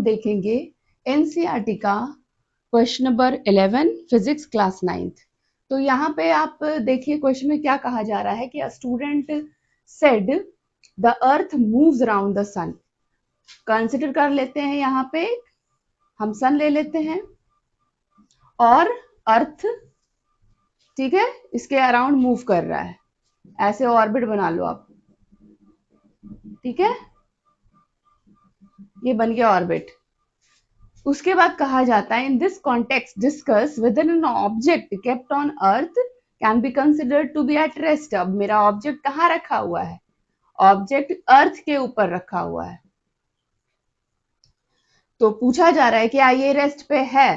हम देखेंगे एनसीईआरटी का question number 11 physics class 9th। तो यहाँ पे आप देखिए क्वेश्चन में क्या कहा जा रहा है कि a student said the earth moves around the sun. Consider कर लेते हैं, यहाँ पे हम सन ले लेते हैं और अर्थ, ठीक है, इसके अराउंड मूव कर रहा है, ऐसे ऑर्बिट बना लो आप, ठीक है, ये बन गया ऑर्बिट। उसके बाद कहा जाता है in this context discuss whether an object kept on earth can be considered to be at rest. अब मेरा ऑब्जेक्ट कहाँ रखा हुआ है? ऑब्जेक्ट अर्थ के ऊपर रखा हुआ है। तो पूछा जा रहा है कि ये रेस्ट पे है।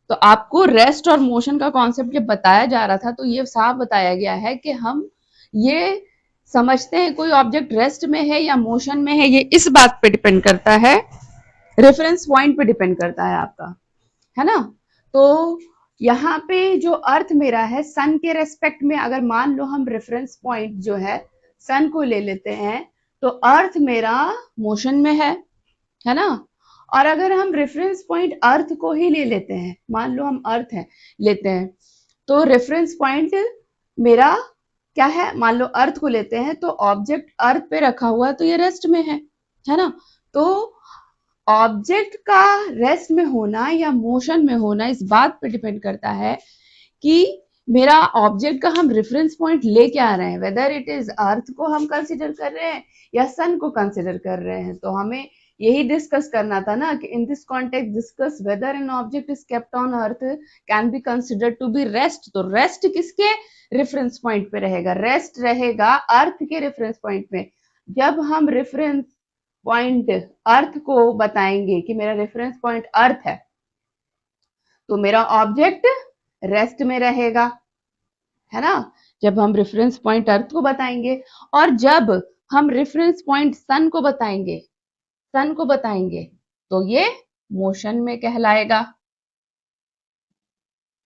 तो आपको रेस्ट और मोशन का कॉन्सेप्ट जब बताया जा रहा था तो ये साफ बताया गया है कि हम ये समझते हैं कोई ऑब्जेक्ट रेस्ट में है या मोशन में है, ये इस बात पे डिपेंड करता है, रेफरेंस पॉइंट पे डिपेंड करता है आपका, है ना। तो यहाँ पे जो अर्थ मेरा है सन के रेस्पेक्ट में, अगर मान लो हम रेफरेंस पॉइंट जो है सन को ले लेते हैं तो अर्थ मेरा मोशन में है ना। और अगर हम रेफरेंस पॉइंट अर्थ को ही ले लेते हैं, मान लो हम अर्थ है लेते हैं, तो रेफरेंस पॉइंट मेरा क्या है, मान लो अर्थ को लेते हैं तो ऑब्जेक्ट अर्थ पे रखा हुआ है तो ये रेस्ट में है ना। तो ऑब्जेक्ट का रेस्ट में होना या मोशन में होना इस बात पे डिपेंड करता है कि मेरा ऑब्जेक्ट का हम रेफरेंस पॉइंट लेके आ रहे हैं, वेदर इट इज अर्थ को हम कंसिडर कर रहे हैं या सन को कंसिडर कर रहे हैं। तो हमें यही डिस्कस करना था ना कि in this context discuss whether an object is kept on earth can be considered to be rest. तो रेस्ट किसके रेफरेंस पॉइंट पे रहेगा? रेस्ट रहेगा अर्थ के रेफरेंस पॉइंट में। जब हम रेफरेंस पॉइंट अर्थ को बताएंगे कि मेरा रेफरेंस पॉइंट अर्थ है तो मेरा ऑब्जेक्ट रेस्ट में रहेगा, है ना, जब हम रेफरेंस पॉइंट अर्थ को बताएंगे। और जब हम रेफरेंस पॉइंट सन को बताएंगे तो ये मोशन में कहलाएगा।